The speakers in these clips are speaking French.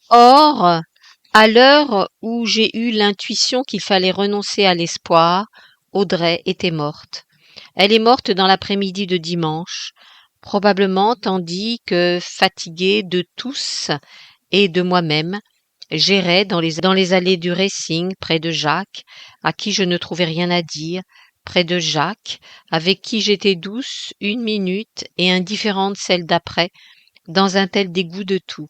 Or, à l'heure où j'ai eu l'intuition qu'il fallait renoncer à l'espoir, Audrey était morte. Elle est morte dans l'après-midi de dimanche, probablement tandis que, fatigué de tous et de moi-même, j'errais dans les allées du Racing près de Jacques, à qui je ne trouvais rien à dire, près de Jacques, avec qui j'étais douce une minute et indifférente celle d'après, dans un tel dégoût de tout.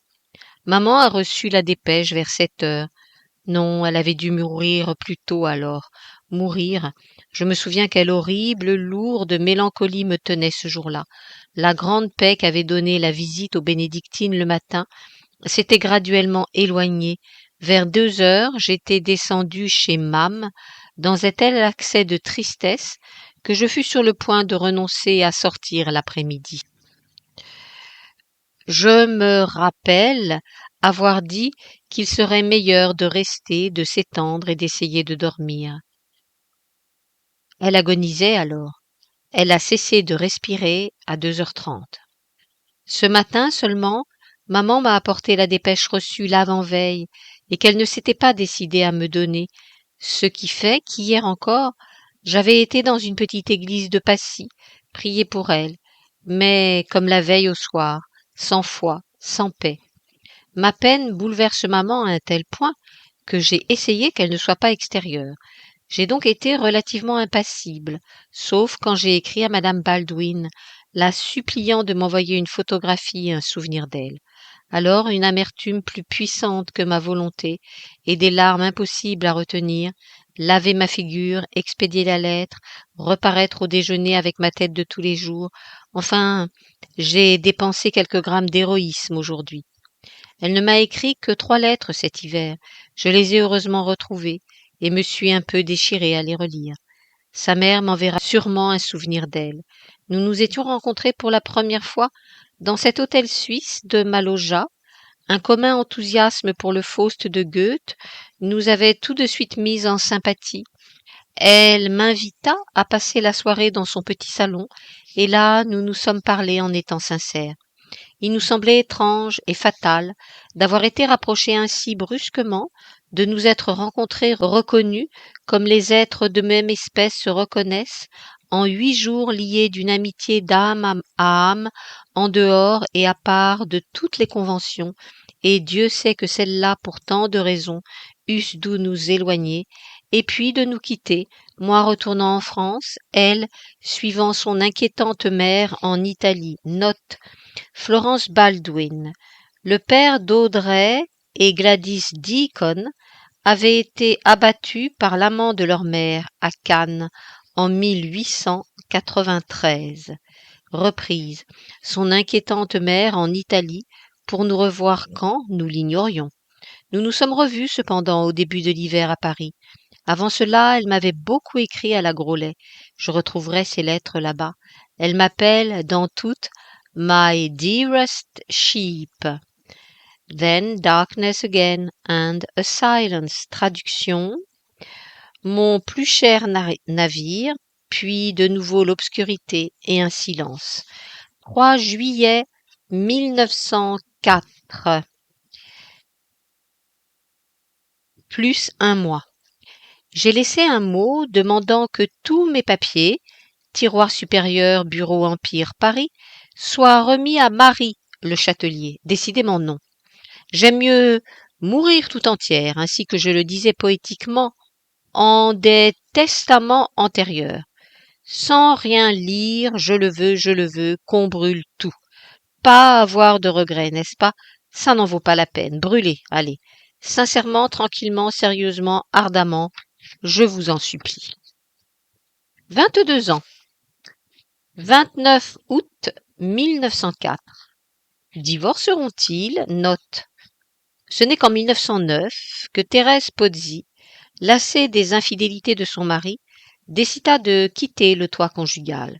Maman a reçu la dépêche vers 7 heures. Non, elle avait dû mourir plus tôt alors. Mourir. Je me souviens quelle horrible, lourde mélancolie me tenait ce jour-là. La grande paix qu'avait donnée la visite aux bénédictines le matin s'était graduellement éloignée. Vers 2 heures, j'étais descendue chez Mam, dans un tel accès de tristesse que je fus sur le point de renoncer à sortir l'après-midi. Je me rappelle avoir dit qu'il serait meilleur de rester, de s'étendre et d'essayer de dormir. Elle agonisait alors. Elle a cessé de respirer à 2h30. Ce matin seulement, maman m'a apporté la dépêche reçue l'avant-veille et qu'elle ne s'était pas décidée à me donner, ce qui fait qu'hier encore, j'avais été dans une petite église de Passy, prier pour elle, mais comme la veille au soir, sans foi, sans paix. Ma peine bouleverse maman à un tel point que j'ai essayé qu'elle ne soit pas extérieure. J'ai donc été relativement impassible, sauf quand j'ai écrit à madame Baldwin, la suppliant de m'envoyer une photographie et un souvenir d'elle. Alors une amertume plus puissante que ma volonté et des larmes impossibles à retenir, laver ma figure, expédier la lettre, reparaître au déjeuner avec ma tête de tous les jours. Enfin, j'ai dépensé quelques grammes d'héroïsme aujourd'hui. Elle ne m'a écrit que 3 lettres cet hiver. Je les ai heureusement retrouvées et me suis un peu déchirée à les relire. Sa mère m'enverra sûrement un souvenir d'elle. Nous nous étions rencontrés pour la première fois dans cet hôtel suisse de Maloja. Un commun enthousiasme pour le Faust de Goethe nous avait tout de suite mis en sympathie. Elle m'invita à passer la soirée dans son petit salon, et là nous nous sommes parlé en étant sincères. Il nous semblait étrange et fatal d'avoir été rapprochés ainsi brusquement, de nous être rencontrés reconnus comme les êtres de même espèce se reconnaissent, en 8 jours liés d'une amitié d'âme à âme, en dehors et à part de toutes les conventions, et Dieu sait que celles-là, pour tant de raisons, eussent dû nous éloigner, et puis de nous quitter, moi retournant en France, elle suivant son inquiétante mère en Italie. Note Florence Baldwin. Le père d'Audrey et Gladys Deacon avait été abattu par l'amant de leur mère à Cannes en 1893. Reprise. Son inquiétante mère en Italie, pour nous revoir quand, nous l'ignorions. Nous nous sommes revus cependant au début de l'hiver à Paris. Avant cela, elle m'avait beaucoup écrit à la Groslay. Je retrouverai ces lettres là-bas. Elle m'appelle dans toutes My dearest sheep. Then darkness again and a silence. Traduction. Mon plus cher navire, puis de nouveau l'obscurité et un silence. 3 juillet 1904. Plus un mois. J'ai laissé un mot demandant que tous mes papiers, tiroir supérieur, bureau Empire, Paris, soient remis à Marie, le châtelier. Décidément non. J'aime mieux mourir tout entière, ainsi que je le disais poétiquement, en des testaments antérieurs. Sans rien lire, je le veux, qu'on brûle tout. Pas avoir de regrets, n'est-ce pas? Ça n'en vaut pas la peine. Brûlez, allez. Sincèrement, tranquillement, sérieusement, ardemment, je vous en supplie. 22 ans. 29 août 1904. Divorceront-ils? Note. Ce n'est qu'en 1909 que Thérèse Pozzi, lassée des infidélités de son mari, décida de quitter le toit conjugal.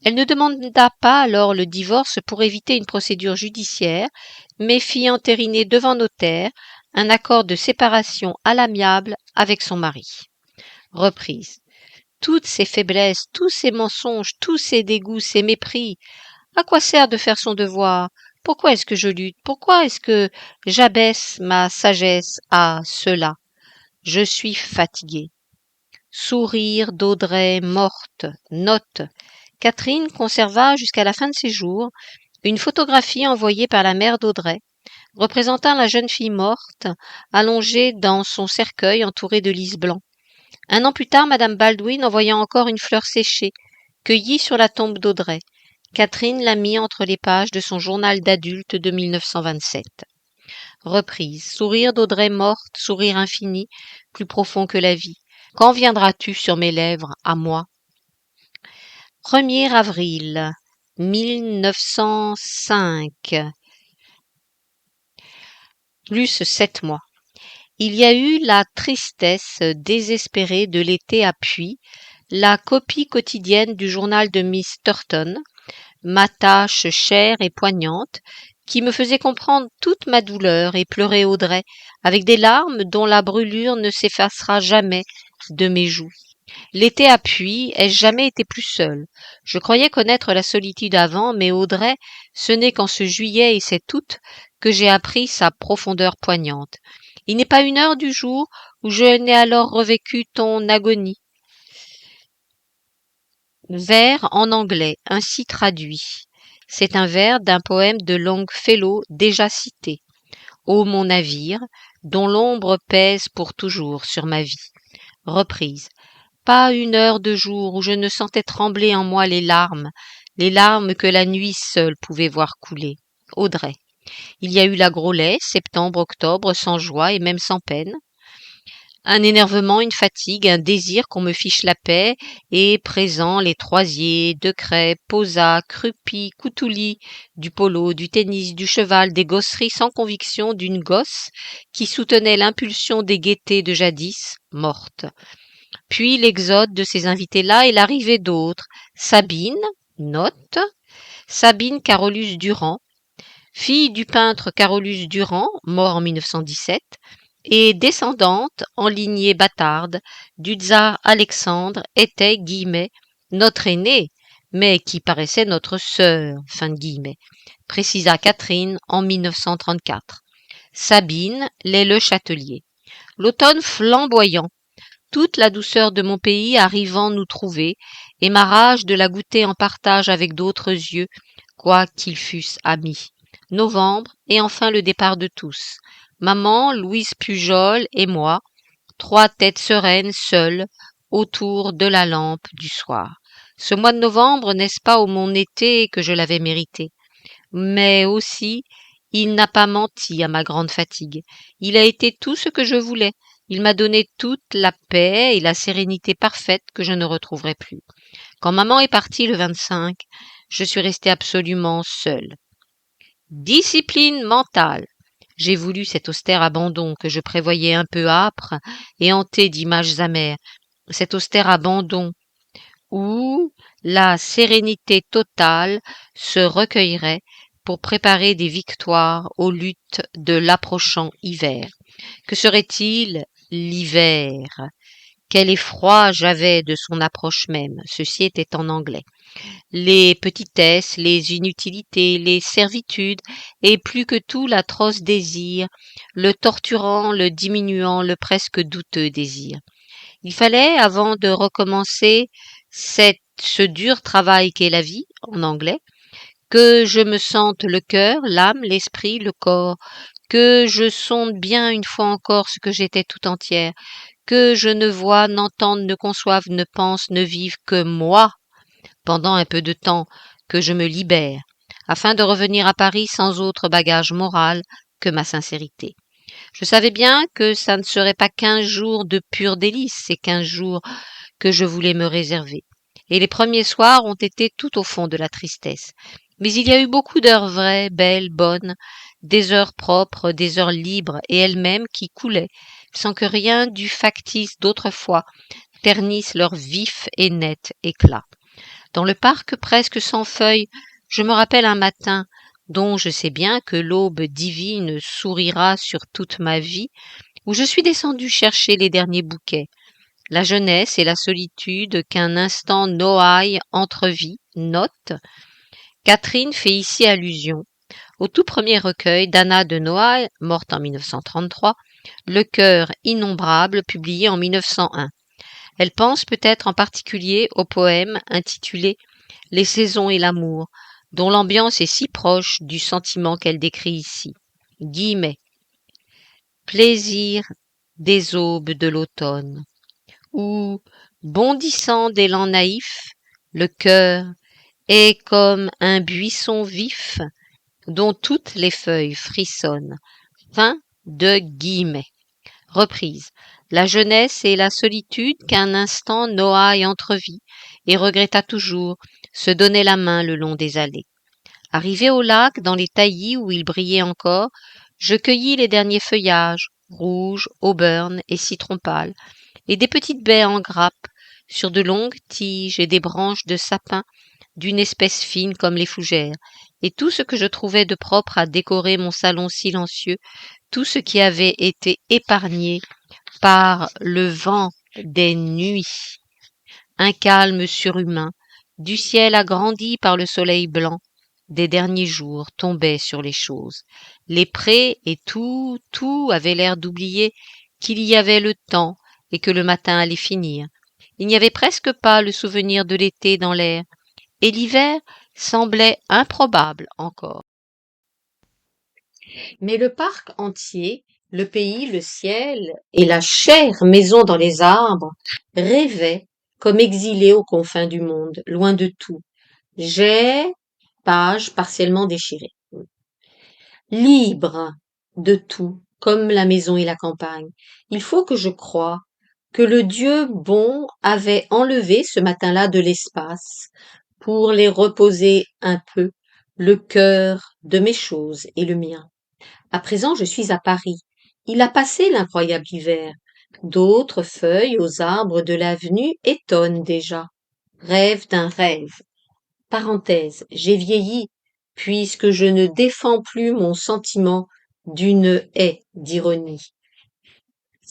Elle ne demanda pas alors le divorce pour éviter une procédure judiciaire, mais fit entériner devant notaire un accord de séparation à l'amiable avec son mari. Reprise. Toutes ces faiblesses, tous ces mensonges, tous ces dégoûts, ces mépris, à quoi sert de faire son devoir Pourquoi est-ce que je lutte? Pourquoi est-ce que j'abaisse ma sagesse à cela? Je suis fatiguée. Sourire d'Audrey morte. Note. Catherine conserva jusqu'à la fin de ses jours une photographie envoyée par la mère d'Audrey, représentant la jeune fille morte, allongée dans son cercueil entourée de lys blanc. Un an plus tard, madame Baldwin envoya encore une fleur séchée, cueillie sur la tombe d'Audrey. Catherine l'a mis entre les pages de son journal d'adulte de 1927. Reprise. Sourire d'Audrey morte, sourire infini, plus profond que la vie. Quand viendras-tu sur mes lèvres, à moi? 1er avril 1905. Plus 7 mois. Il y a eu la tristesse désespérée de l'été à Puy, la copie quotidienne du journal de Miss Turton, ma tâche chère et poignante, qui me faisait comprendre toute ma douleur et pleurer Audrey, avec des larmes dont la brûlure ne s'effacera jamais de mes joues. L'été à Puy, ai-je jamais été plus seule? Je croyais connaître la solitude avant, mais Audrey, ce n'est qu'en ce juillet et cet août que j'ai appris sa profondeur poignante. Il n'est pas une heure du jour où je n'ai alors revécu ton agonie. Vers en anglais, ainsi traduit. C'est un vers d'un poème de Longfellow déjà cité. Ô mon navire, dont l'ombre pèse pour toujours sur ma vie. Reprise. Pas une heure de jour où je ne sentais trembler en moi les larmes que la nuit seule pouvait voir couler. Audrey. Il y a eu la Groslay, septembre, octobre, sans joie et même sans peine. Un énervement, une fatigue, un désir qu'on me fiche la paix, et présent les Troisiers, Decrès, Posa, Crupi, Coutoulis, du polo, du tennis, du cheval, des gosseries sans conviction d'une gosse qui soutenait l'impulsion des gaietés de jadis, morte. Puis l'exode de ces invités-là et l'arrivée d'autres. Sabine, note, Sabine Carolus Durand, fille du peintre Carolus Durand, mort en 1917, et descendante, en lignée bâtarde, du tsar Alexandre, était, guillemets, notre aînée, mais qui paraissait notre sœur, fin de guillemets, précisa Catherine en 1934. Sabine, l'est le Châtelier. L'automne flamboyant, toute la douceur de mon pays arrivant nous trouver, et ma rage de la goûter en partage avec d'autres yeux, quoiqu'ils fussent amis. Novembre, et enfin le départ de tous. Maman, Louise Pujol et moi, 3 têtes sereines seules, autour de la lampe du soir. Ce mois de novembre, n'est-ce pas au mon été que je l'avais mérité? Mais aussi, il n'a pas menti à ma grande fatigue. Il a été tout ce que je voulais. Il m'a donné toute la paix et la sérénité parfaite que je ne retrouverai plus. Quand maman est partie le 25, je suis restée absolument seule. Discipline mentale. J'ai voulu cet austère abandon que je prévoyais un peu âpre et hanté d'images amères. Cet austère abandon où la sérénité totale se recueillerait pour préparer des victoires aux luttes de l'approchant hiver. Que serait-il l'hiver? Quel effroi j'avais de son approche même. Ceci était en anglais. Les petitesses, les inutilités, les servitudes, et plus que tout l'atroce désir, le torturant, le diminuant, le presque douteux désir. Il fallait, avant de recommencer ce dur travail qu'est la vie, en anglais, que je me sente le cœur, l'âme, l'esprit, le corps, que je sonde bien une fois encore ce que j'étais tout entière, que je ne vois, n'entende, ne conçoive, ne pense, ne vive que moi, pendant un peu de temps, que je me libère, afin de revenir à Paris sans autre bagage moral que ma sincérité. Je savais bien que ça ne serait pas 15 jours de pur délice, ces 15 jours que je voulais me réserver. Et les premiers soirs ont été tout au fond de la tristesse. Mais il y a eu beaucoup d'heures vraies, belles, bonnes, des heures propres, des heures libres et elles-mêmes qui coulaient, sans que rien du factice d'autrefois ternisse leur vif et net éclat. Dans le parc presque sans feuilles, je me rappelle un matin dont je sais bien que l'aube divine sourira sur toute ma vie, où je suis descendue chercher les derniers bouquets. La jeunesse et la solitude qu'un instant Noailles entrevit, note. Catherine fait ici allusion au tout premier recueil d'Anna de Noailles, morte en 1933, Le cœur innombrable, publié en 1901. Elle pense peut-être en particulier au poème intitulé Les saisons et l'amour, dont l'ambiance est si proche du sentiment qu'elle décrit ici. Guillemets. Plaisir des aubes de l'automne, où, bondissant d'élan naïf, le cœur est comme un buisson vif dont toutes les feuilles frissonnent. Fin de guillemets. Reprise. La jeunesse et la solitude qu'un instant Noailles entrevit et regretta toujours, se donnaient la main le long des allées. Arrivé au lac, dans les taillis où il brillait encore, je cueillis les derniers feuillages, rouges, auburn et citron pâle, et des petites baies en grappe, sur de longues tiges et des branches de sapin d'une espèce fine comme les fougères, et tout ce que je trouvais de propre à décorer mon salon silencieux, tout ce qui avait été épargné par le vent des nuits. Un calme surhumain, du ciel agrandi par le soleil blanc, des derniers jours tombait sur les choses. Les prés et tout avait l'air d'oublier qu'il y avait le temps et que le matin allait finir. Il n'y avait presque pas le souvenir de l'été dans l'air, et l'hiver semblait improbable encore. Mais le parc entier, le pays, le ciel et la chère maison dans les arbres rêvaient comme exilés aux confins du monde, loin de tout. J'ai page partiellement déchirée. Libre de tout, comme la maison et la campagne. Il faut que je croie que le Dieu bon avait enlevé ce matin-là de l'espace pour les reposer un peu, le cœur de mes choses et le mien. À présent, je suis à Paris. Il a passé l'incroyable hiver. D'autres feuilles aux arbres de l'avenue étonnent déjà. Rêve d'un rêve. Parenthèse, j'ai vieilli, puisque je ne défends plus mon sentiment d'une haie d'ironie.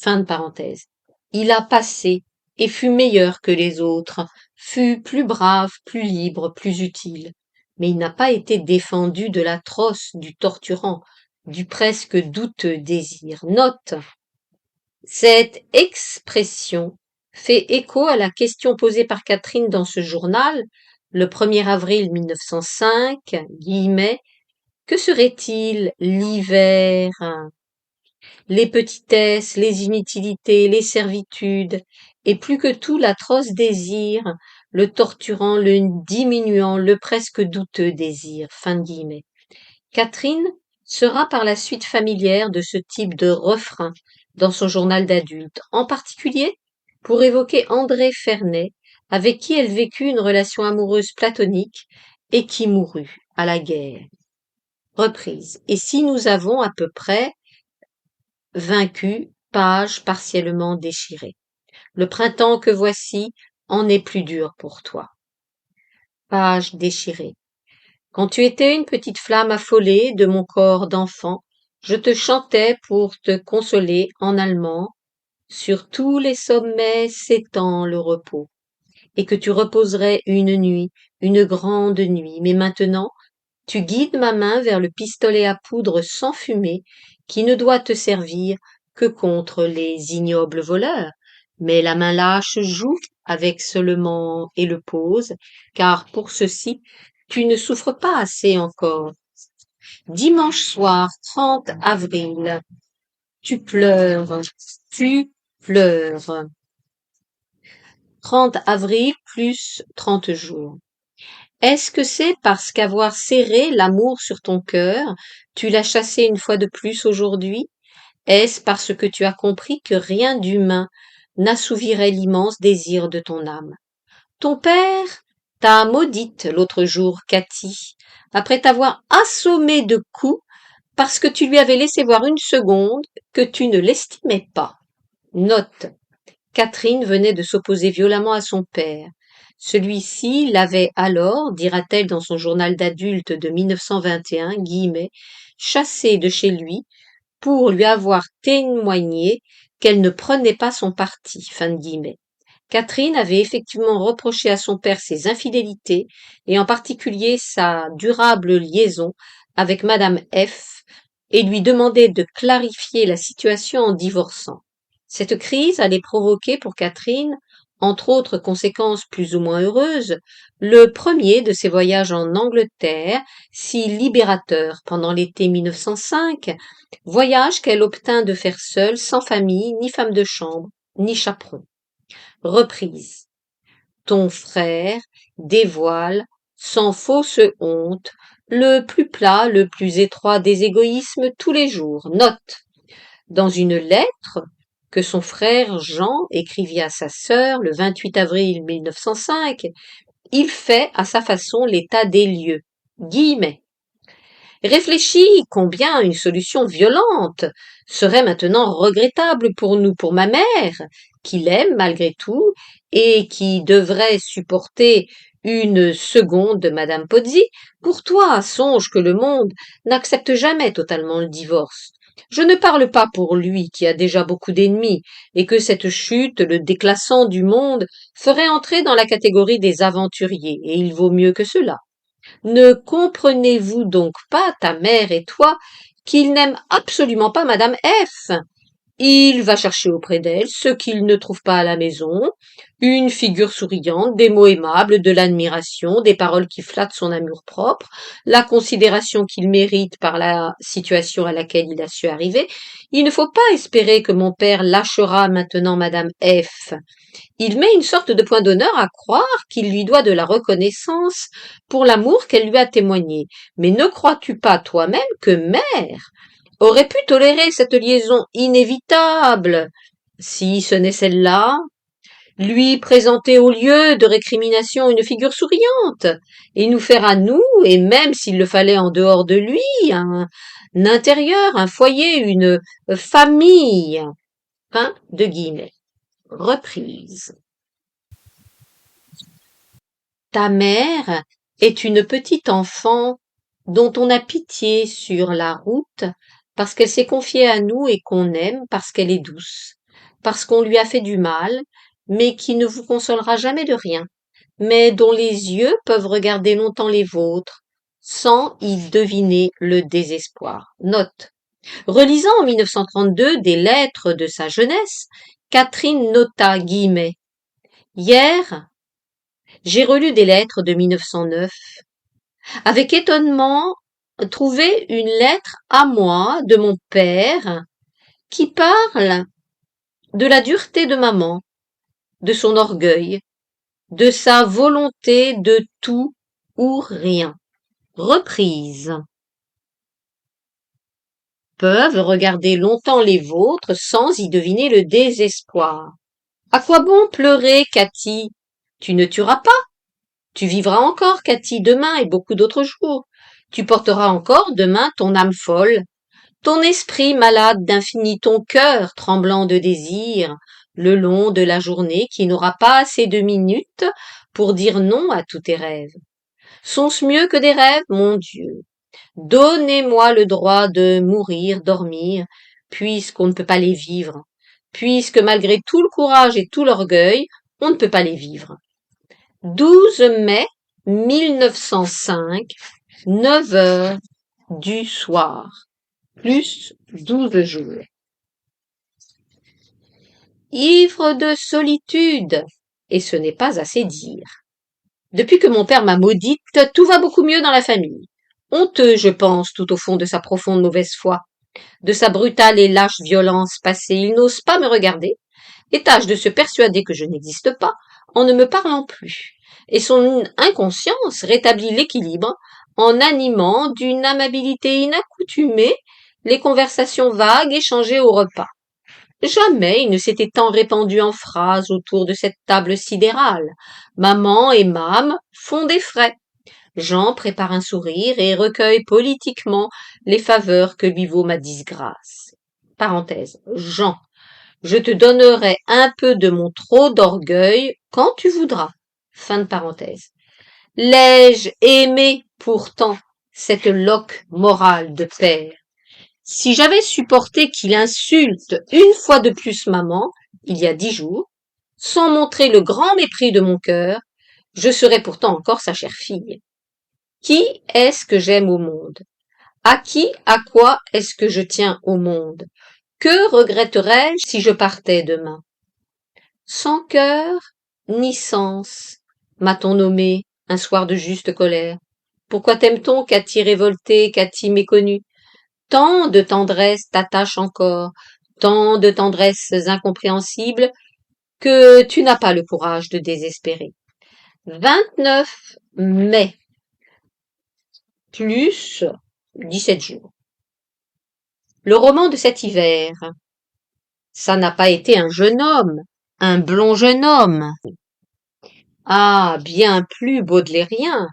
Fin de parenthèse. Il a passé et fut meilleur que les autres, fut plus brave, plus libre, plus utile. Mais il n'a pas été défendu de l'atroce, du torturant, du presque douteux désir. Note. Cette expression fait écho à la question posée par Catherine dans ce journal, le 1er avril 1905, guillemets, que serait-il l'hiver? Les petitesses, les inutilités, les servitudes, et plus que tout l'atroce désir, le torturant, le diminuant, le presque douteux désir. Fin de guillemets. Catherine sera par la suite familière de ce type de refrain dans son journal d'adulte, en particulier pour évoquer André Ferney, avec qui elle vécut une relation amoureuse platonique et qui mourut à la guerre. Reprise. Et si nous avons à peu près vaincu, page partiellement déchirée. Le printemps que voici en est plus dur pour toi. Page déchirée. Quand tu étais une petite flamme affolée de mon corps d'enfant, je te chantais pour te consoler en allemand. Sur tous les sommets s'étend le repos, et que tu reposerais une nuit, une grande nuit. Mais maintenant, tu guides ma main vers le pistolet à poudre sans fumée qui ne doit te servir que contre les ignobles voleurs. Mais la main lâche joue avec seulement et le pose, car pour ceci, tu ne souffres pas assez encore. Dimanche soir, 30 avril. Tu pleures, tu pleures. 30 avril plus 30 jours. Est-ce que c'est parce qu'avoir serré l'amour sur ton cœur, tu l'as chassé une fois de plus aujourd'hui? Est-ce parce que tu as compris que rien d'humain n'assouvirait l'immense désir de ton âme? Ton père t'a maudite l'autre jour, Cathy, après t'avoir assommé de coups parce que tu lui avais laissé voir une seconde que tu ne l'estimais pas. Note. Catherine venait de s'opposer violemment à son père. Celui-ci l'avait alors, dira-t-elle dans son journal d'adulte de 1921, guillemets, chassé de chez lui pour lui avoir témoigné qu'elle ne prenait pas son parti. Fin de guillemets. Catherine avait effectivement reproché à son père ses infidélités et en particulier sa durable liaison avec madame F et lui demandait de clarifier la situation en divorçant. Cette crise allait provoquer pour Catherine, entre autres conséquences plus ou moins heureuses, le premier de ses voyages en Angleterre, si libérateur pendant l'été 1905, voyage qu'elle obtint de faire seule, sans famille, ni femme de chambre, ni chaperon. Reprise. Ton frère dévoile, sans fausse honte, le plus plat, le plus étroit des égoïsmes tous les jours. Note. Dans une lettre que son frère Jean écrivit à sa sœur le 28 avril 1905, il fait à sa façon l'état des lieux. Guillemets. Réfléchis combien une solution violente serait maintenant regrettable pour nous, pour ma mère, qui l'aime malgré tout, et qui devrait supporter une seconde de madame Pozzi. Pour toi, songe que le monde n'accepte jamais totalement le divorce. Je ne parle pas pour lui, qui a déjà beaucoup d'ennemis, et que cette chute, le déclassant du monde, ferait entrer dans la catégorie des aventuriers, et il vaut mieux que cela. Ne comprenez-vous donc pas, ta mère et toi, qu'il n'aime absolument pas madame F? Il va chercher auprès d'elle ce qu'il ne trouve pas à la maison, une figure souriante, des mots aimables, de l'admiration, des paroles qui flattent son amour-propre, la considération qu'il mérite par la situation à laquelle il a su arriver. Il ne faut pas espérer que mon père lâchera maintenant madame F. Il met une sorte de point d'honneur à croire qu'il lui doit de la reconnaissance pour l'amour qu'elle lui a témoigné. Mais ne crois-tu pas toi-même que mère aurait pu tolérer cette liaison inévitable, si ce n'est celle-là, lui présenter au lieu de récrimination une figure souriante, et nous faire à nous, et même s'il le fallait en dehors de lui, un intérieur, un foyer, une famille. Fin de guillemets. Reprise. Ta mère est une petite enfant dont on a pitié sur la route parce qu'elle s'est confiée à nous et qu'on aime parce qu'elle est douce, parce qu'on lui a fait du mal, mais qui ne vous consolera jamais de rien, mais dont les yeux peuvent regarder longtemps les vôtres sans y deviner le désespoir. Note. Relisant en 1932 des lettres de sa jeunesse, Catherine nota guillemets. Hier, j'ai relu des lettres de 1909. Avec étonnement, trouvé une lettre à moi de mon père qui parle de la dureté de maman, de son orgueil, de sa volonté de tout ou rien. Reprise. Peuvent regarder longtemps les vôtres sans y deviner le désespoir. À quoi bon pleurer, Cathy? Tu ne tueras pas. Tu vivras encore, Cathy, demain et beaucoup d'autres jours. Tu porteras encore demain ton âme folle, ton esprit malade d'infini, ton cœur tremblant de désir, le long de la journée qui n'aura pas assez de minutes pour dire non à tous tes rêves. Sont-ce mieux que des rêves, mon Dieu? Donnez-moi le droit de mourir, dormir, puisqu'on ne peut pas les vivre, puisque malgré tout le courage et tout l'orgueil, on ne peut pas les vivre. 12 mai 1905, 9 heures du soir, plus 12 jours. Ivre de solitude, et ce n'est pas assez dire. Depuis que mon père m'a maudite, tout va beaucoup mieux dans la famille. Honteux, je pense, tout au fond de sa profonde mauvaise foi, de sa brutale et lâche violence passée, il n'ose pas me regarder, et tâche de se persuader que je n'existe pas, en ne me parlant plus. Et son inconscience rétablit l'équilibre en animant d'une amabilité inaccoutumée les conversations vagues échangées au repas. Jamais il ne s'était tant répandu en phrases autour de cette table sidérale. Maman et Mame font des frais. Jean prépare un sourire et recueille politiquement les faveurs que lui vaut ma disgrâce. Parenthèse. Jean. Je te donnerai un peu de mon trop d'orgueil quand tu voudras. Fin de parenthèse. L'ai-je aimé pourtant cette loque morale de père? Si j'avais supporté qu'il insulte une fois de plus maman, il y a 10 jours, sans montrer le grand mépris de mon cœur, je serais pourtant encore sa chère fille. Qui est-ce que j'aime au monde? À qui, à quoi est-ce que je tiens au monde? Que regretterais-je si je partais demain? Sans cœur ni sens, m'a-t-on nommé un soir de juste colère. Pourquoi t'aime-t-on, Cathy révoltée, Cathy méconnue? Tant de tendresse t'attache encore, tant de tendresses incompréhensibles, que tu n'as pas le courage de désespérer. 29 mai, plus 17 jours. Le roman de cet hiver. Ça n'a pas été un jeune homme, un blond jeune homme. Ah, bien plus baudelairien.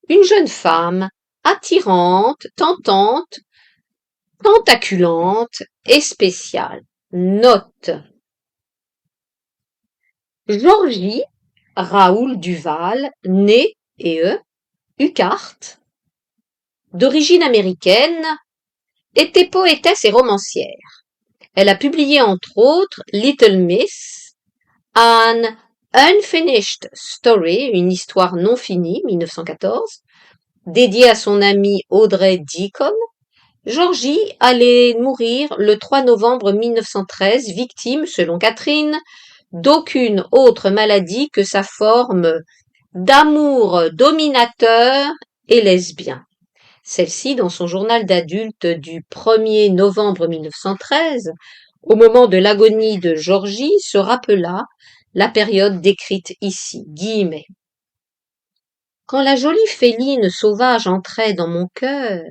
Une jeune femme, attirante, tentante, tentaculante et spéciale. Note. Georgie Raoul Duval, née Ucart, d'origine américaine, était poétesse et romancière. Elle a publié entre autres Little Miss, An Unfinished Story, une histoire non finie, 1914, dédiée à son amie Audrey Deacon. Georgie allait mourir le 3 novembre 1913, victime, selon Catherine, d'aucune autre maladie que sa forme d'amour dominateur et lesbien. Celle-ci, dans son journal d'adulte du 1er novembre 1913, au moment de l'agonie de Georgie, se rappela la période décrite ici, guillemets. Quand la jolie féline sauvage entrait dans mon cœur,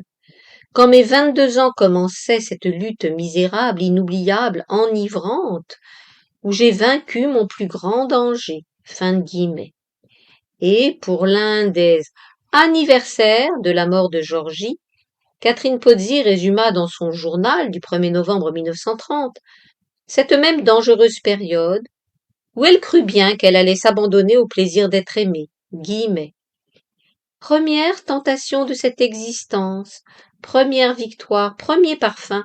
quand mes 22 ans commençaient cette lutte misérable, inoubliable, enivrante, où j'ai vaincu mon plus grand danger, fin de guillemets. Et pour l'un des anniversaires de la mort de Georgie, Catherine Pozzi résuma dans son journal du 1er novembre 1930 cette même dangereuse période où elle crut bien qu'elle allait s'abandonner au plaisir d'être aimée. Guillemets. Première tentation de cette existence, première victoire, premier parfum,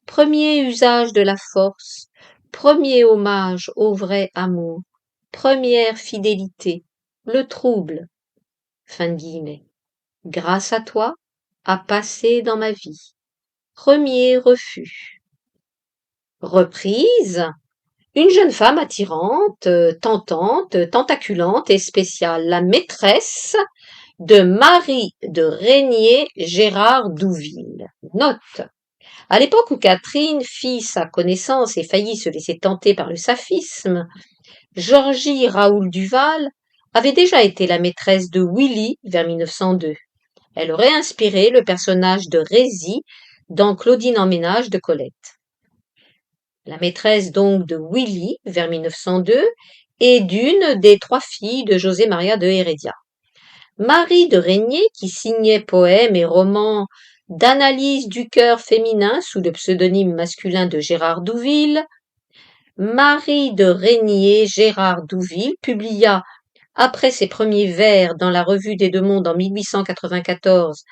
premier usage de la force, premier hommage au vrai amour, première fidélité, le trouble. Fin de guillemets. Grâce à toi, a passé dans ma vie. Premier refus. Reprise. Une jeune femme attirante, tentante, tentaculante et spéciale, la maîtresse de Marie de Régnier Gérard Douville. Note. À l'époque où Catherine fit sa connaissance et faillit se laisser tenter par le saphisme, Georgie Raoul Duval avait déjà été la maîtresse de Willy vers 1902. Elle aurait inspiré le personnage de Rézy dans Claudine en ménage de Colette. La maîtresse donc de Willy vers 1902 et d'une des 3 filles de José Maria de Heredia. Marie de Régnier, qui signait poèmes et romans d'analyse du cœur féminin sous le pseudonyme masculin de Gérard Douville, Marie de Régnier Gérard Douville publia, après ses premiers vers dans la Revue des Deux Mondes en 1894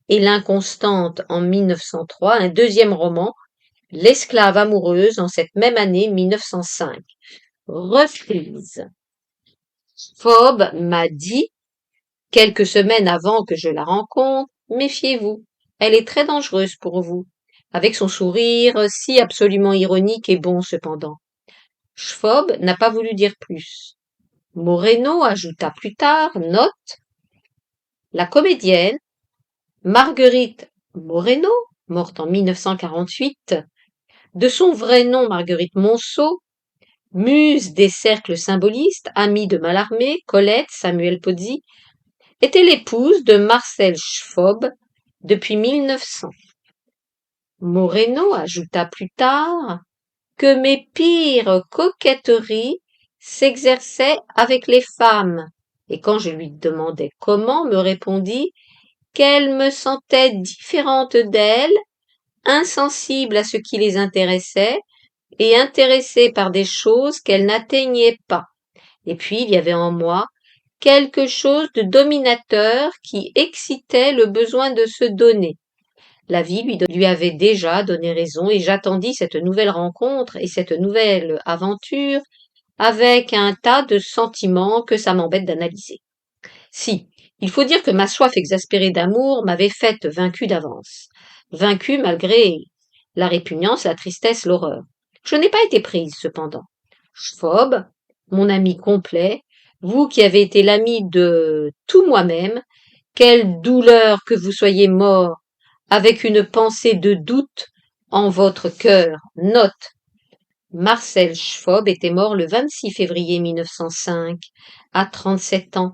et L'Inconstante en 1903, un deuxième roman, L'esclave amoureuse, en cette même année 1905. Reprise. Phoebe m'a dit, quelques semaines avant que je la rencontre, méfiez-vous, elle est très dangereuse pour vous, avec son sourire si absolument ironique et bon cependant. Phoebe n'a pas voulu dire plus. Moreno ajouta plus tard, note, la comédienne, Marguerite Moreno, morte en 1948, de son vrai nom Marguerite Monceau, muse des cercles symbolistes, amie de Mallarmé, Colette, Samuel Pozzi, était l'épouse de Marcel Phoebe depuis 1900. Moreno ajouta plus tard que mes pires coquetteries s'exerçaient avec les femmes, et quand je lui demandai comment, me répondit qu'elle me sentait différente d'elles, insensible à ce qui les intéressait, et intéressée par des choses qu'elle n'atteignait pas. Et puis il y avait en moi quelque chose de dominateur qui excitait le besoin de se donner. La vie lui avait déjà donné raison et j'attendis cette nouvelle rencontre et cette nouvelle aventure avec un tas de sentiments que ça m'embête d'analyser. Si, il faut dire que ma soif exaspérée d'amour m'avait faite vaincue d'avance. vaincu malgré la répugnance, la tristesse, l'horreur. Je n'ai pas été prise, cependant. Schwab, mon ami complet, vous qui avez été l'ami de tout moi-même, quelle douleur que vous soyez mort avec une pensée de doute en votre cœur. Note. Marcel Schwab était mort le 26 février 1905, à 37 ans,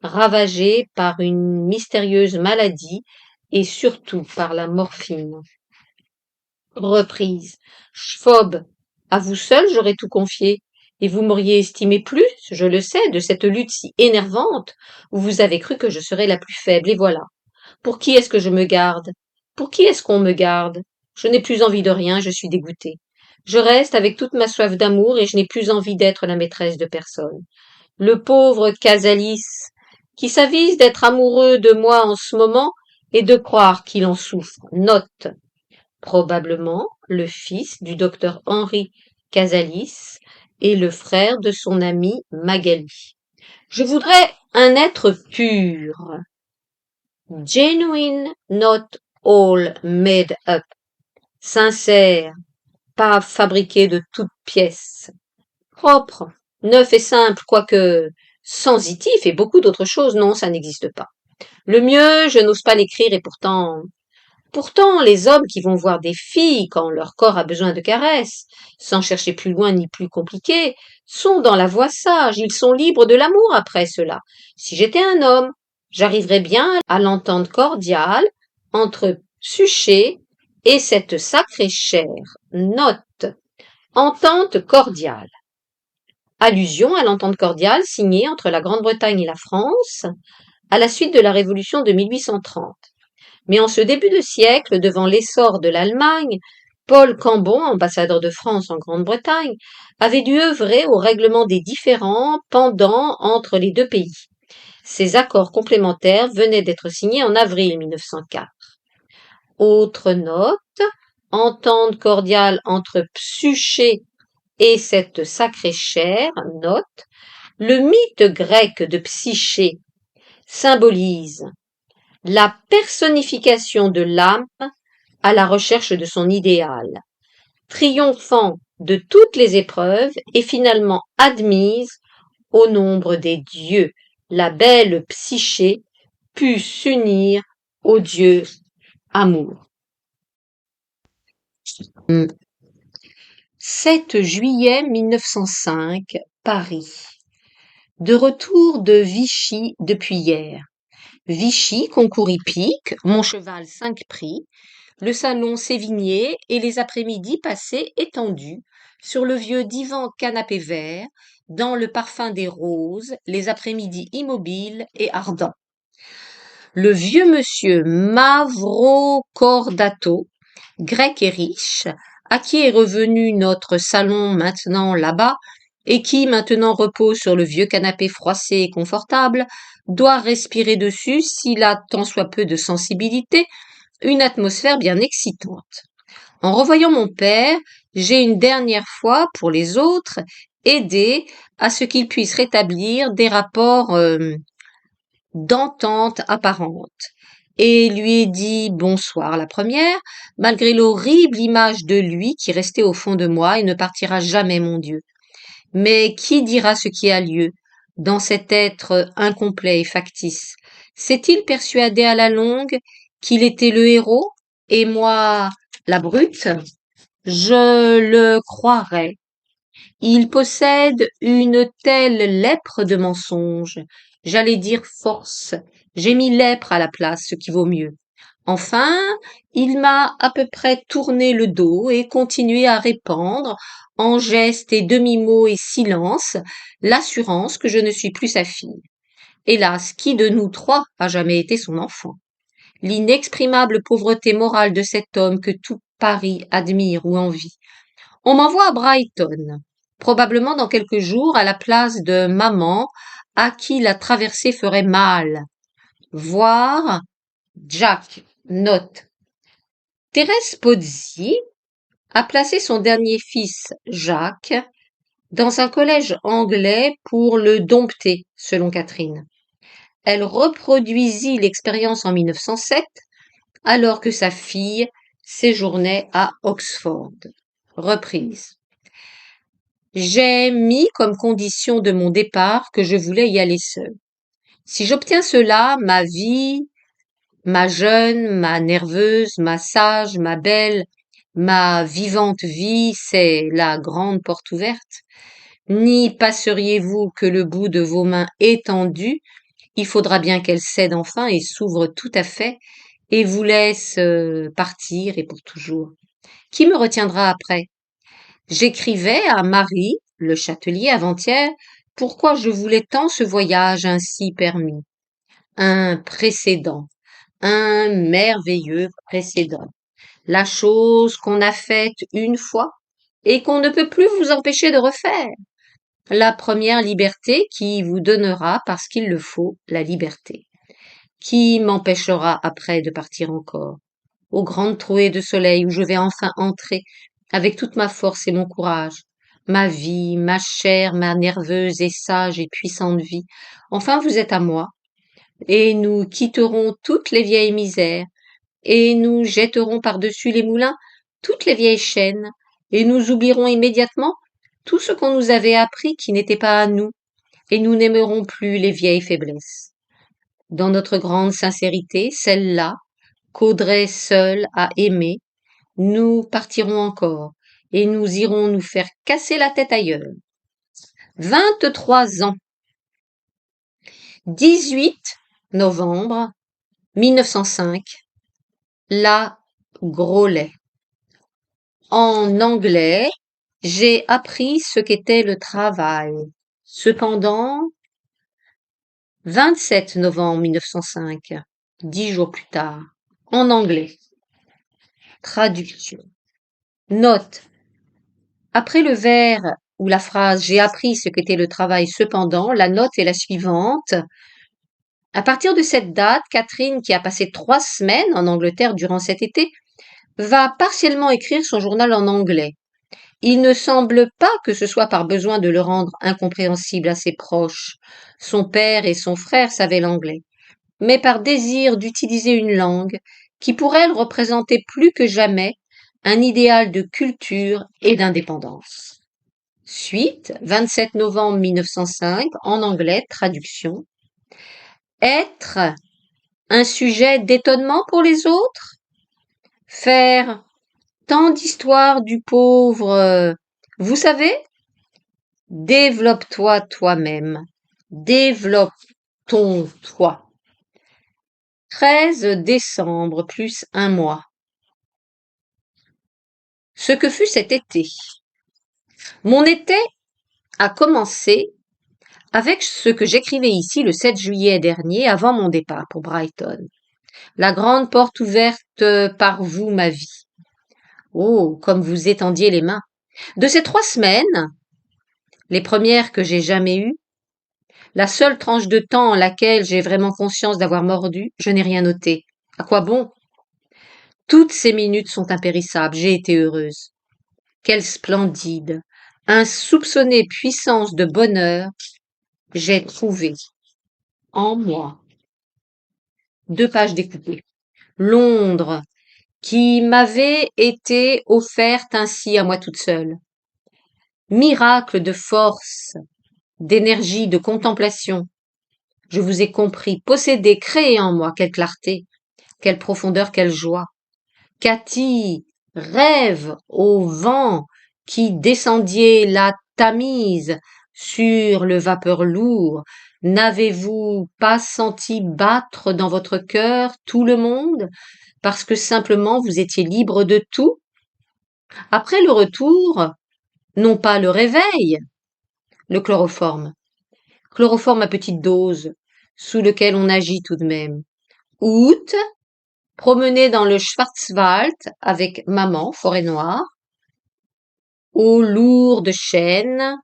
ravagé par une mystérieuse maladie et surtout par la morphine. Reprise. Schwab, à vous seul j'aurais tout confié, et vous m'auriez estimé plus, je le sais, de cette lutte si énervante, où vous avez cru que je serais la plus faible, et voilà. Pour qui est-ce que je me garde? Pour qui est-ce qu'on me garde? Je n'ai plus envie de rien, je suis dégoûtée. Je reste avec toute ma soif d'amour et je n'ai plus envie d'être la maîtresse de personne. Le pauvre Casalis, qui s'avise d'être amoureux de moi en ce moment et de croire qu'il en souffre. Note. Probablement le fils du docteur Henri Casalis et le frère de son ami Magali. Je voudrais un être pur. Genuine, not all made up. Sincère, pas fabriqué de toutes pièces. Propre, neuf et simple, quoique sensitif et beaucoup d'autres choses, non, ça n'existe pas. Le mieux, je n'ose pas l'écrire et pourtant, les hommes qui vont voir des filles quand leur corps a besoin de caresses, sans chercher plus loin ni plus compliqué, sont dans la voie sage, ils sont libres de l'amour après cela. Si j'étais un homme, j'arriverais bien à l'entente cordiale entre Psyché et cette sacrée chair. Note. Entente cordiale. Allusion à l'entente cordiale signée entre la Grande-Bretagne et la France à la suite de la Révolution de 1830. Mais en ce début de siècle, devant l'essor de l'Allemagne, Paul Cambon, ambassadeur de France en Grande-Bretagne, avait dû œuvrer au règlement des différends pendants entre les deux pays. Ces accords complémentaires venaient d'être signés en avril 1904. Autre note, entente cordiale entre Psyché et cette sacrée chair, note, le mythe grec de Psyché symbolise la personnification de l'âme à la recherche de son idéal, triomphant de toutes les épreuves et finalement admise au nombre des dieux. La belle Psyché put s'unir au dieu amour. 7 juillet 1905, Paris. De retour de Vichy depuis hier. Vichy, concours hippique, mon cheval 5 prix, le salon Sévigné et les après-midi passés étendus sur le vieux divan canapé vert, dans le parfum des roses, les après-midi immobiles et ardents. Le vieux monsieur Mavrocordato, grec et riche, à qui est revenu notre salon maintenant là-bas, et qui maintenant repose sur le vieux canapé froissé et confortable, doit respirer dessus, s'il a tant soit peu de sensibilité, une atmosphère bien excitante. En revoyant mon père, j'ai une dernière fois, pour les autres, aidé à ce qu'il puisse rétablir des rapports d'entente apparente, et lui ai dit bonsoir la première, malgré l'horrible image de lui qui restait au fond de moi et ne partira jamais, mon Dieu. Mais qui dira ce qui a lieu dans cet être incomplet et factice? S'est-il persuadé à la longue qu'il était le héros et moi la brute? Je le croirais. Il possède une telle lèpre de mensonge, j'allais dire force. J'ai mis lèpre à la place, ce qui vaut mieux. Enfin, il m'a à peu près tourné le dos et continué à répandre, en gestes et demi-mots et silence, l'assurance que je ne suis plus sa fille. Hélas, qui de nous trois a jamais été son enfant? L'inexprimable pauvreté morale de cet homme que tout Paris admire ou envie. On m'envoie à Brighton, probablement dans quelques jours à la place de maman, à qui la traversée ferait mal. Voir Jack. Note. Thérèse Pozzi a placé son dernier fils, Jacques, dans un collège anglais pour le dompter, selon Catherine. Elle reproduisit l'expérience en 1907 alors que sa fille séjournait à Oxford. Reprise. J'ai mis comme condition de mon départ que je voulais y aller seule. Si j'obtiens cela, ma vie, ma jeune, ma nerveuse, ma sage, ma belle, ma vivante vie, c'est la grande porte ouverte. N'y passeriez-vous que le bout de vos mains étendues, il faudra bien qu'elle cède enfin et s'ouvre tout à fait et vous laisse partir et pour toujours. Qui me retiendra après? J'écrivais à Marie, le Châtelier, avant-hier, pourquoi je voulais tant ce voyage ainsi permis. Un précédent, un merveilleux précédent. La chose qu'on a faite une fois et qu'on ne peut plus vous empêcher de refaire. La première liberté qui vous donnera, parce qu'il le faut, la liberté. Qui m'empêchera après de partir encore, aux grandes trouées de soleil où je vais enfin entrer avec toute ma force et mon courage, ma vie, ma chère, ma nerveuse et sage et puissante vie. Enfin vous êtes à moi, et nous quitterons toutes les vieilles misères, et nous jetterons par-dessus les moulins toutes les vieilles chaînes, et nous oublierons immédiatement tout ce qu'on nous avait appris qui n'était pas à nous, et nous n'aimerons plus les vieilles faiblesses. Dans notre grande sincérité, celle-là, qu'Audrey seule a aimée, nous partirons encore, et nous irons nous faire casser la tête ailleurs. 23 ans. 18 novembre 1905. La Groslay. En anglais, j'ai appris ce qu'était le travail. Cependant, 27 novembre 1905, 10 jours plus tard, en anglais. Traduction. Note. Après le vers ou la phrase j'ai appris ce qu'était le travail cependant, la note est la suivante. À partir de cette date, Catherine, qui a passé 3 semaines en Angleterre durant cet été, va partiellement écrire son journal en anglais. Il ne semble pas que ce soit par besoin de le rendre incompréhensible à ses proches. Son père et son frère savaient l'anglais, mais par désir d'utiliser une langue qui pour elle représentait plus que jamais un idéal de culture et d'indépendance. Suite, 27 novembre 1905, en anglais, traduction. Être un sujet d'étonnement pour les autres? Faire tant d'histoires du pauvre, vous savez? Développe-toi toi-même. Développe-ton-toi. 13 décembre plus un mois. Ce que fut cet été. Mon été a commencé avec ce que j'écrivais ici le 7 juillet dernier avant mon départ pour Brighton. La grande porte ouverte par vous, ma vie. Oh, comme vous étendiez les mains. De ces 3 semaines, les premières que j'ai jamais eues, la seule tranche de temps en laquelle j'ai vraiment conscience d'avoir mordu, je n'ai rien noté. À quoi bon? Toutes ces minutes sont impérissables, j'ai été heureuse. Quelle splendide, insoupçonnée puissance de bonheur j'ai trouvé en moi. 2 pages découpées. Londres, qui m'avait été offerte ainsi à moi toute seule. Miracle de force, d'énergie, de contemplation. Je vous ai compris, possédé, créé en moi, quelle clarté, quelle profondeur, quelle joie. Cathy, rêve au vent qui descendiez la Tamise sur le vapeur lourd. N'avez-vous pas senti battre dans votre cœur tout le monde parce que simplement vous étiez libre de tout? Après le retour, non pas le réveil, le chloroforme. Chloroforme à petite dose, sous lequel on agit tout de même. Août, promener dans le Schwarzwald avec maman, forêt noire. Aux lourdes chênes.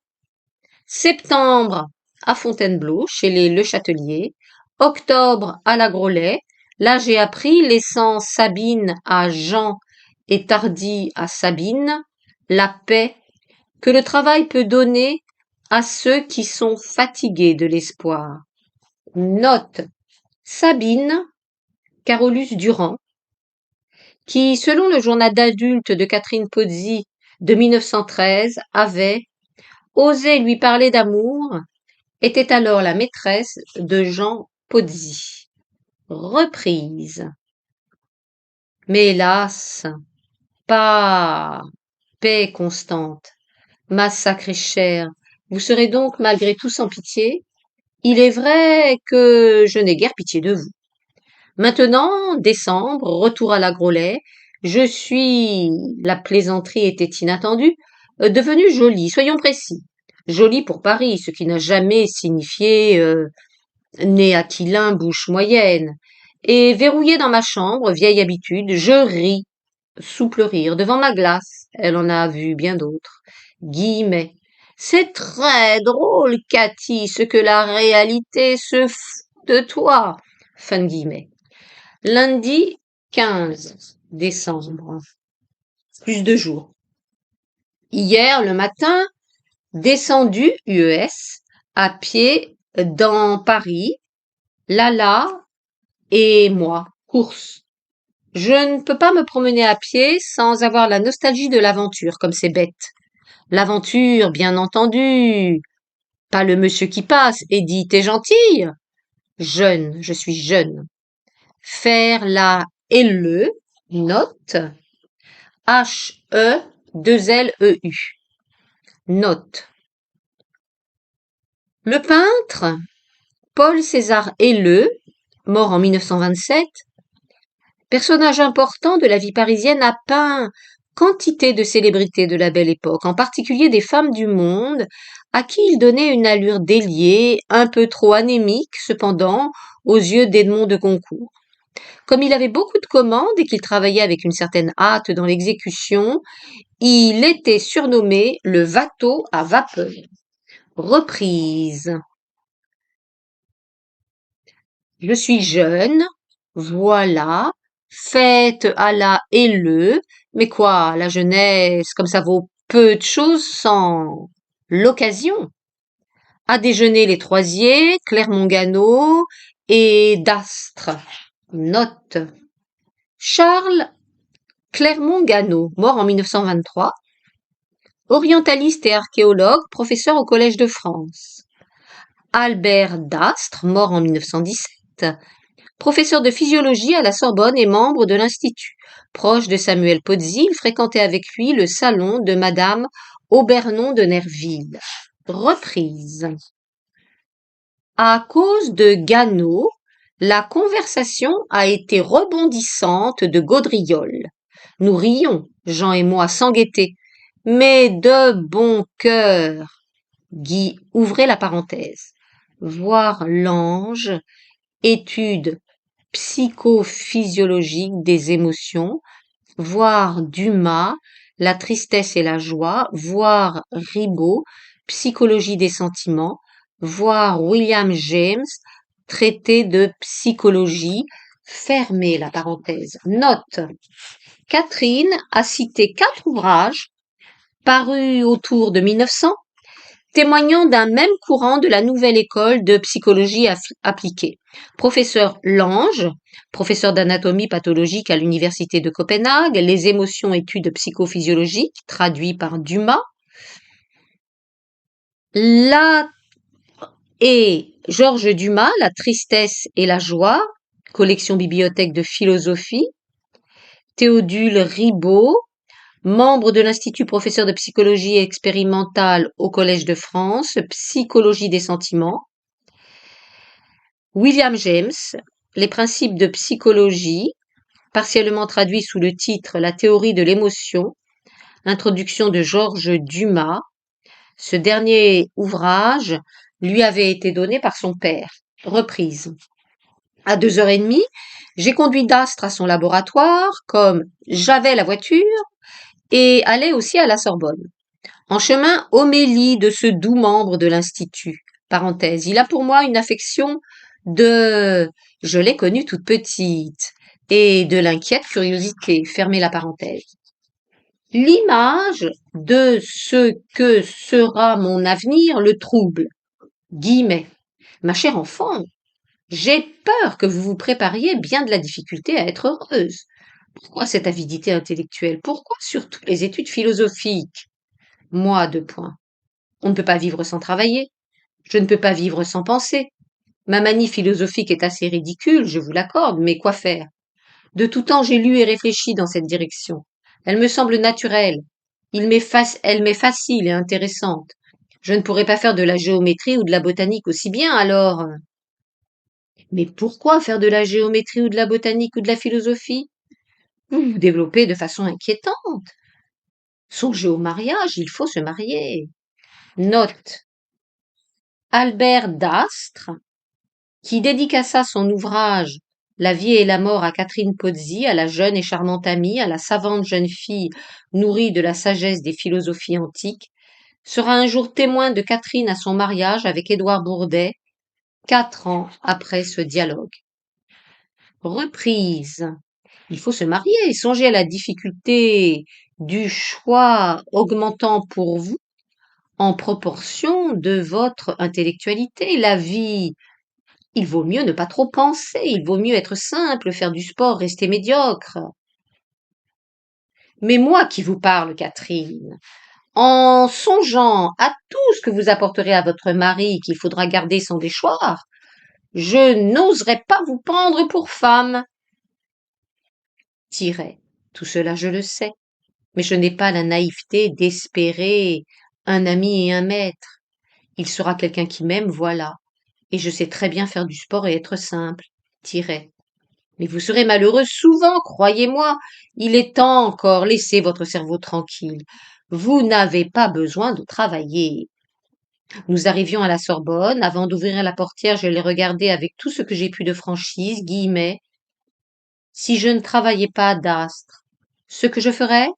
Septembre, à Fontainebleau, chez les Le Châtelier. Octobre, à la Groslay. Là, j'ai appris, laissant Sabine à Jean et Tardy à Sabine, la paix que le travail peut donner à ceux qui sont fatigués de l'espoir. Note. Sabine, Carolus Durand, qui, selon le journal d'adulte de Catherine Pozzi de 1913, avait osé lui parler d'amour, était alors la maîtresse de Jean Pozzi. Reprise. Mais hélas, pas paix constante. Ma sacrée chère, vous serez donc malgré tout sans pitié? Il est vrai que je n'ai guère pitié de vous. Maintenant, décembre, retour à la Grollet, je suis, la plaisanterie était inattendue, devenue jolie, soyons précis. Jolie pour Paris, ce qui n'a jamais signifié nez aquilin, bouche moyenne. Et verrouillée dans ma chambre, vieille habitude, je ris, souple rire, devant ma glace. Elle en a vu bien d'autres. Guillemets. C'est très drôle, Cathy, ce que la réalité se fout de toi. Fin de guillemets. Lundi 15 décembre. Plus de jours. Hier, le matin, descendu UES, à pied, dans Paris, Lala et moi, course. Je ne peux pas me promener à pied sans avoir la nostalgie de l'aventure, comme c'est bête. L'aventure, bien entendu. Pas le monsieur qui passe et dit t'es gentille. Jeune, je suis jeune. Faire la LE, note, H-E-2-L-E-U. Note. Le peintre, Paul César Helleu, mort en 1927, personnage important de la vie parisienne, a peint quantité de célébrités de la Belle Époque, en particulier des femmes du monde, à qui il donnait une allure déliée, un peu trop anémique cependant, aux yeux d'Edmond de Goncourt. Comme il avait beaucoup de commandes et qu'il travaillait avec une certaine hâte dans l'exécution, il était surnommé le Watteau à vapeur. Reprise. Je suis jeune, voilà, fête à la Helleu, mais quoi, la jeunesse, comme ça vaut peu de choses sans l'occasion. À déjeuner les Troisiers, Clermont-Ganneau et d'Astre. Note. Charles Clermont-Ganneau, mort en 1923, orientaliste et archéologue, professeur au Collège de France. Albert d'Astre, mort en 1917, professeur de physiologie à la Sorbonne et membre de l'Institut. Proche de Samuel Pozzi, il fréquentait avec lui le salon de Madame Aubernon de Nerville. Reprise. À cause de Ganneau, la conversation a été rebondissante de gaudrioles. Nous rions, Jean et moi, sans gaieté, mais de bon cœur. Guy ouvrait la parenthèse. Voir l'ange, étude psychophysiologique des émotions, voir Dumas, la tristesse et la joie, voir Ribot, psychologie des sentiments, voir William James, traité de psychologie, fermez la parenthèse. Note. Catherine a cité 4 ouvrages parus autour de 1900, témoignant d'un même courant de la nouvelle école de psychologie appliquée. Professeur Lange, professeur d'anatomie pathologique à l'université de Copenhague, les émotions études psychophysiologiques, traduit par Dumas. Et Georges Dumas, La tristesse et la joie, collection bibliothèque de philosophie. Théodule Ribot, membre de l'Institut professeur de psychologie expérimentale au Collège de France, psychologie des sentiments. William James, les principes de psychologie, partiellement traduit sous le titre La théorie de l'émotion, introduction de Georges Dumas. Ce dernier ouvrage lui avait été donné par son père. Reprise. À 2h30, j'ai conduit d'Astre à son laboratoire, comme j'avais la voiture, et allais aussi à la Sorbonne. En chemin, homélie de ce doux membre de l'Institut. Parenthèse. Il a pour moi une affection de je l'ai connu toute petite et de l'inquiète curiosité. Fermez la parenthèse. L'image de ce que sera mon avenir le trouble. Guillemets. Ma chère enfant, j'ai peur que vous vous prépariez bien de la difficulté à être heureuse. Pourquoi cette avidité intellectuelle? Pourquoi surtout les études philosophiques? Moi, deux points. On ne peut pas vivre sans travailler. Je ne peux pas vivre sans penser. Ma manie philosophique est assez ridicule, je vous l'accorde, mais quoi faire? De tout temps, j'ai lu et réfléchi dans cette direction. Elle me semble naturelle. Elle m'est facile et intéressante. Je ne pourrais pas faire de la géométrie ou de la botanique aussi bien, alors. Mais pourquoi faire de la géométrie ou de la botanique ou de la philosophie? Vous vous développez de façon inquiétante. Songez au mariage, il faut se marier. Note. Albert d'Astre, qui dédicaça son ouvrage La vie et la mort à Catherine Pozzi, à la jeune et charmante amie, à la savante jeune fille nourrie de la sagesse des philosophies antiques, sera un jour témoin de Catherine à son mariage avec Édouard Bourdet, 4 ans après ce dialogue. Reprise. Il faut se marier, songez à la difficulté du choix augmentant pour vous en proportion de votre intellectualité. La vie, il vaut mieux ne pas trop penser, il vaut mieux être simple, faire du sport, rester médiocre. Mais moi qui vous parle, Catherine, en songeant à tout ce que vous apporterez à votre mari qu'il faudra garder sans déchoir, je n'oserais pas vous prendre pour femme. Tiret. Tout cela je le sais, mais je n'ai pas la naïveté d'espérer un ami et un maître. Il sera quelqu'un qui m'aime, voilà. Et je sais très bien faire du sport et être simple. Tiret. Mais vous serez malheureux souvent, croyez-moi. Il est temps encore, laissez votre cerveau tranquille. Vous n'avez pas besoin de travailler. Nous arrivions à la Sorbonne. Avant d'ouvrir la portière, je l'ai regardé avec tout ce que j'ai pu de franchise, guillemets. Si je ne travaillais pas d'astre, ce que je ferais,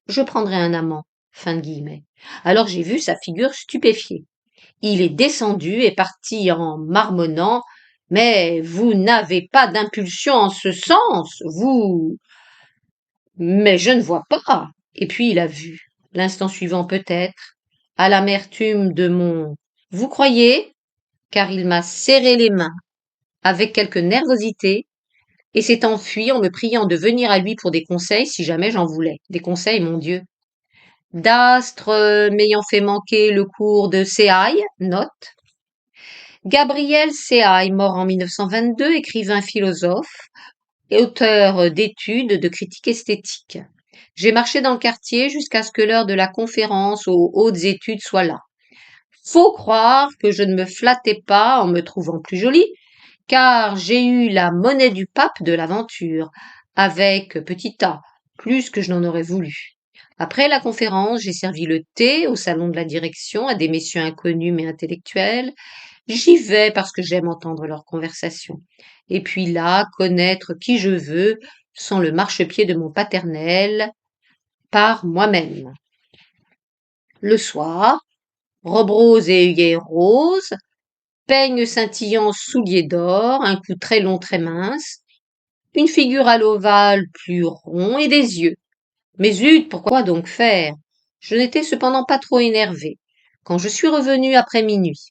je prendrais un amant. Fin de guillemets. Alors j'ai vu sa figure stupéfiée. Il est descendu et parti en marmonnant. Mais vous n'avez pas d'impulsion en ce sens, vous. Mais je ne vois pas. Et puis il a vu, l'instant suivant peut-être, à l'amertume de mon vous croyez, car il m'a serré les mains avec quelque nervosité et s'est enfui en me priant de venir à lui pour des conseils si jamais j'en voulais. Des conseils, mon Dieu. D'Astre m'ayant fait manquer le cours de Séhaï, note. Gabriel Séhaï, mort en 1922, écrivain philosophe et auteur d'études de critique esthétique. J'ai marché dans le quartier jusqu'à ce que l'heure de la conférence aux hautes études soit là. Faut croire que je ne me flattais pas en me trouvant plus jolie, car j'ai eu la monnaie du pape de l'aventure, avec petit a, plus que je n'en aurais voulu. Après la conférence, j'ai servi le thé au salon de la direction à des messieurs inconnus mais intellectuels. J'y vais parce que j'aime entendre leurs conversations. Et puis là, connaître qui je veux, sans le marchepied de mon paternel, par moi-même. Le soir, robe rose et œillets roses, peigne scintillant souliers d'or, un cou très long très mince, une figure à l'ovale plus rond et des yeux. Mais zut, pourquoi donc faire? Je n'étais cependant pas trop énervée. Quand je suis revenue après minuit,